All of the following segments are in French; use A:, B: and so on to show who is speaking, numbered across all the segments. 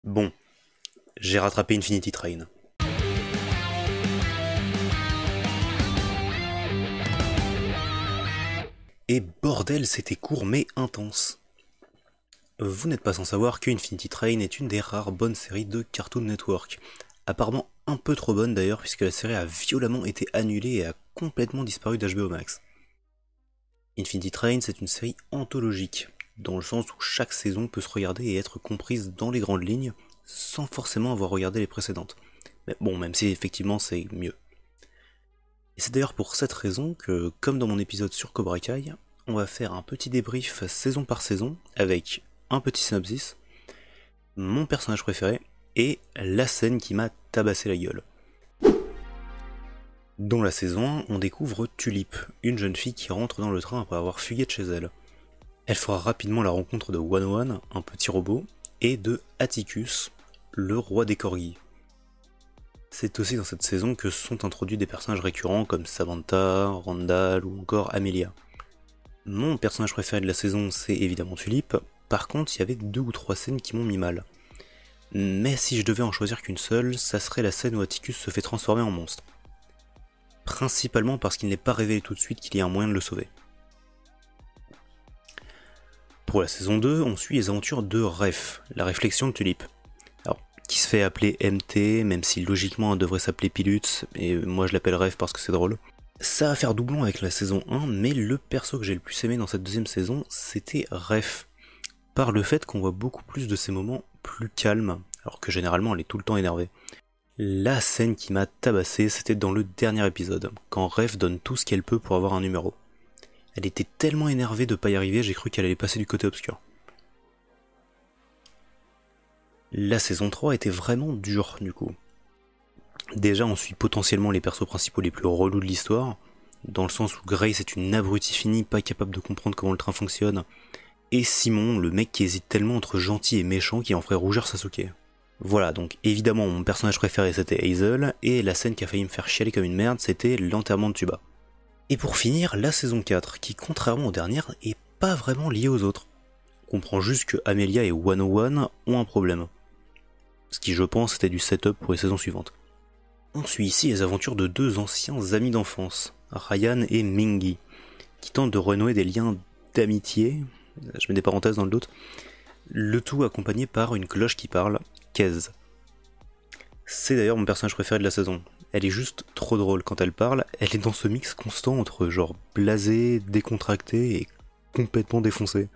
A: Bon, j'ai rattrapé Infinity Train. Et bordel, c'était court mais intense. Vous n'êtes pas sans savoir que Infinity Train est une des rares bonnes séries de Cartoon Network. Apparemment un peu trop bonne d'ailleurs, puisque la série a violemment été annulée et a complètement disparu d'HBO Max. Infinity Train, c'est une série anthologique, dans le sens où chaque saison peut se regarder et être comprise dans les grandes lignes, sans forcément avoir regardé les précédentes. Mais bon, même si effectivement c'est mieux. Et c'est d'ailleurs pour cette raison que, comme dans mon épisode sur Cobra Kai, on va faire un petit débrief saison par saison, avec un petit synopsis, mon personnage préféré, et la scène qui m'a tabassé la gueule. Dans la saison 1, on découvre Tulip, une jeune fille qui rentre dans le train après avoir fugué de chez elle. Elle fera rapidement la rencontre de 101, un petit robot, et de Atticus, le roi des corgis. C'est aussi dans cette saison que sont introduits des personnages récurrents comme Samantha, Randall ou encore Amelia. Mon personnage préféré de la saison, c'est évidemment Tulip. Par contre, il y avait 2 ou 3 scènes qui m'ont mis mal. Mais si je devais en choisir qu'une seule, ça serait la scène où Atticus se fait transformer en monstre. Principalement parce qu'il n'est pas révélé tout de suite qu'il y a un moyen de le sauver. Pour la saison 2, on suit les aventures de Ref, la réflexion de Tulip. Alors, qui se fait appeler MT, même si logiquement elle devrait s'appeler Pilutz, et moi je l'appelle Ref parce que c'est drôle. Ça va faire doublon avec la saison 1, mais le perso que j'ai le plus aimé dans cette deuxième saison, c'était Ref. Par le fait qu'on voit beaucoup plus de ces moments plus calmes, alors que généralement elle est tout le temps énervée. La scène qui m'a tabassé, c'était dans le dernier épisode, quand Ref donne tout ce qu'elle peut pour avoir un numéro. Elle était tellement énervée de pas y arriver, j'ai cru qu'elle allait passer du côté obscur. La saison 3 était vraiment dure du coup. Déjà on suit potentiellement les persos principaux les plus relous de l'histoire, dans le sens où Grace est une abrutie finie, pas capable de comprendre comment le train fonctionne, et Simon, le mec qui hésite tellement entre gentil et méchant qui en ferait rougir Sasuke. Voilà, donc évidemment mon personnage préféré c'était Hazel, et la scène qui a failli me faire chialer comme une merde c'était l'enterrement de Tuba. Et pour finir, la saison 4, qui contrairement aux dernières, est pas vraiment liée aux autres. On comprend juste que Amelia et 101 ont un problème. Ce qui je pense était du setup pour les saisons suivantes. On suit ici les aventures de 2 anciens amis d'enfance, Ryan et Mingy, qui tentent de renouer des liens d'amitié, je mets des parenthèses dans le doute, le tout accompagné par une cloche qui parle, Kez. C'est d'ailleurs mon personnage préféré de la saison. Elle est juste trop drôle quand elle parle, elle est dans ce mix constant entre genre blasé, décontracté et complètement défoncé.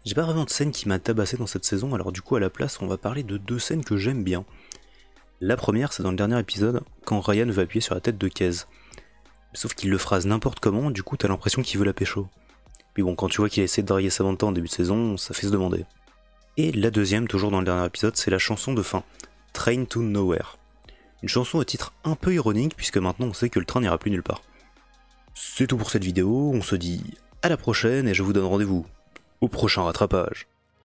A: J'ai pas vraiment de scène qui m'a tabassé dans cette saison, alors du coup à la place on va parler de 2 scènes que j'aime bien. La première c'est dans le dernier épisode, quand Ryan veut appuyer sur la tête de Kez. Sauf qu'il le phrase n'importe comment, du coup t'as l'impression qu'il veut la pécho. Puis bon, quand tu vois qu'il essaie de draguer Samantha en début de saison, ça fait se demander. Et la deuxième, toujours dans le dernier épisode, c'est la chanson de fin, Train to Nowhere. Une chanson au titre un peu ironique, puisque maintenant on sait que le train n'ira plus nulle part. C'est tout pour cette vidéo, on se dit à la prochaine et je vous donne rendez-vous au prochain rattrapage.